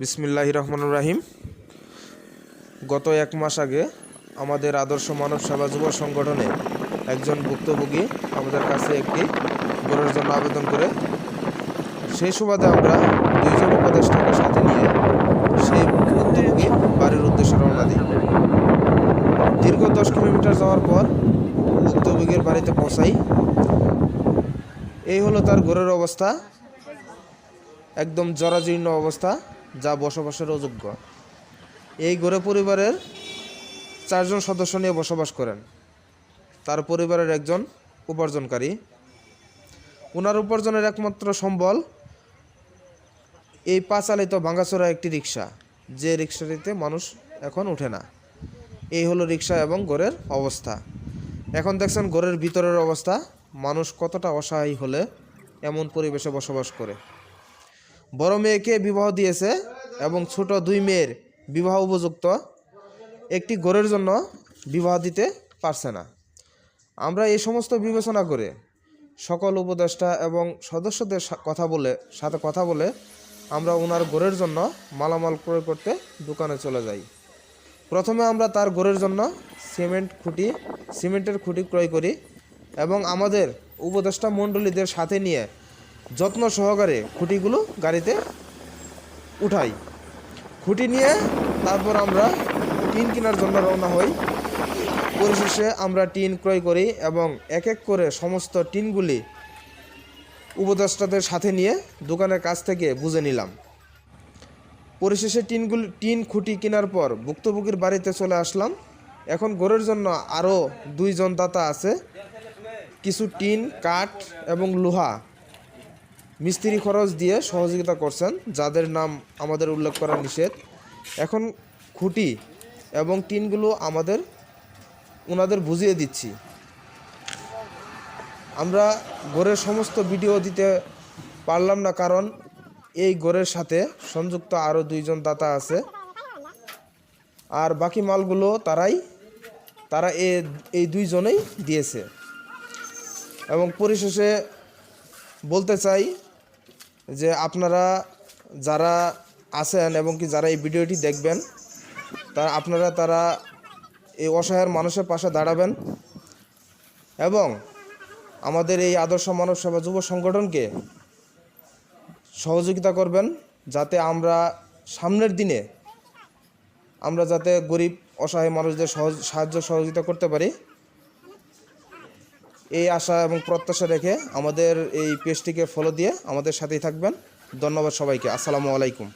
বিসমিল্লাহির রহমানির রহিম। গত এক মাস আগে আমাদের আদর্শ মানব সেবা যুব সংগঠনে একজন ভুক্তভোগী আমাদের কাছে একটি গরুর জন্য আবেদন করে, সেই সুবাদে আমরা দুইজন উপদেষ্টাকে সাথে নিয়ে সেই ভুক্তভোগী বাড়ির উদ্দেশ্যে রওনা দিই। দীর্ঘ 10 কিলোমিটার যাওয়ার পর ভুক্তভোগীর বাড়িতে পৌঁছাই। এই হলো তার ঘরের অবস্থা, একদম জরাজীর্ণ অবস্থা, যা বসবাসের অযোগ্য। এই ঘরে পরিবারের 4 জন সদস্য নিয়ে বসবাস করেন। তার পরিবারের একজন উপার্জনকারী। ওনার উপার্জনের একমাত্র সম্বল এই পা চালিত ভাঙাচোরা একটি রিক্সা, যে রিক্সাটিতে মানুষ এখন ওঠে না। এই হলো রিক্সা এবং ঘরের অবস্থা। এখন দেখছেন ঘরের ভিতরের অবস্থা, মানুষ কতটা অসহায় হলে এমন পরিবেশে বসবাস করে। বড় মেয়েকে বিবাহ দিয়েছে এবং ছোট 2 মেয়ের বিবাহ উপযুক্ত একটি ঘরের জন্য বিবাহ দিতে পারছে না। আমরা এই সমস্ত বিবেচনা করে সকল উপদেষ্টা এবং সদস্যদের সাথে কথা বলে আমরা ওনার ঘরের জন্য মালামাল ক্রয় করতে দোকানে চলে যাই। প্রথমে আমরা তার ঘরের জন্য সিমেন্টের খুঁটি ক্রয় করি এবং আমাদের উপদেষ্টা মণ্ডলীদের সাথে নিয়ে যত্ন সহকারে খুঁটিগুলো গাড়িতে উঠাই। খুঁটি নিয়ে তারপর আমরা টিন কেনার জন্য রওনা হই। পরিশেষে আমরা টিন ক্রয় করি এবং এক এক করে সমস্ত টিনগুলি উপদেষ্টাদের সাথে নিয়ে দোকানের কাছ থেকে বুঝে নিলাম। পরিশেষে টিন খুঁটি কেনার পর ভুক্তভোগীর বাড়িতে চলে আসলাম। এখন ঘরের জন্য আরও 2 জন দাতা আছে। কিছু টিন, কাঠ এবং লোহা মিস্ত্রি খরচ দিয়ে সহযোগিতা করছেন, যাদের নাম আমাদের উল্লেখ করা নিষেধ। এখন খুঁটি এবং টিনগুলো ওনাদের বুঝিয়ে দিচ্ছি। আমরা ঘরের সমস্ত ভিডিও দিতে পারলাম না, কারণ এই ঘরের সাথে সংযুক্ত আরও 2 জন দাতা আছে, আর বাকি মালগুলো তারা এই 2 জনেই দিয়েছে। এবং পরিশেষে বলতে চাই যে আপনারা যারা আছেন এবং কি যারা এই ভিডিওটি দেখবেন, তারা এই অসহায় মানুষের পাশে দাঁড়াবেন এবং আমাদের এই আদর্শ মানব সেবা যুব সংগঠনকে সহযোগিতা করবেন, যাতে আমরা সামনের দিনে যাতে গরিব অসহায় মানুষদের সাহায্য সহযোগিতা করতে পারি, এই আশা এবং প্রত্যাশা রেখে আমাদের এই পেজটিকে ফলো দিয়ে আমাদের সাথেই থাকবেন। ধন্যবাদ সবাইকে। আসসালামু আলাইকুম।